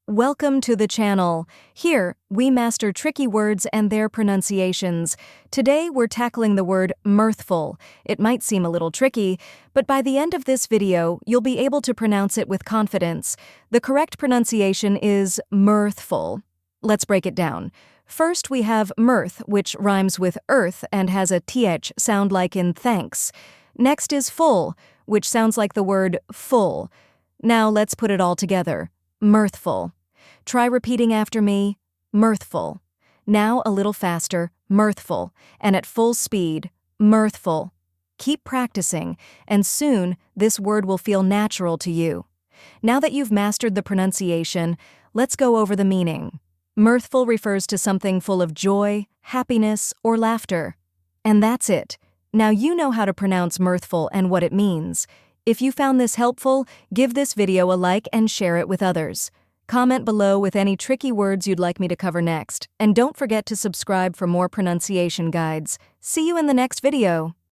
Welcome to the channel. Here, we master tricky words and their pronunciations. Today, we're tackling the word mirthful. It might seem a little tricky, but by the end of this video, you'll be able to pronounce it with confidence. The correct pronunciation is mirthful. Let's break it down. First, we have mirth, which rhymes with earth and has a th sound like in thanks. Next is full, which sounds like the word full. Now let's put it all together. Mirthful. Try repeating after me. Mirthful. Now a little faster. Mirthful. And at full speed. Mirthful. Keep practicing, and soon this word will feel natural to you. Now that you've mastered the pronunciation, let's go over the meaning. Mirthful refers to something full of joy, happiness, or laughter. And that's it. Now you know how to pronounce mirthful and what it means. If you found this helpful, give this video a like and share it with others. Comment below with any tricky words you'd like me to cover next. And don't forget to subscribe for more pronunciation guides. See you in the next video.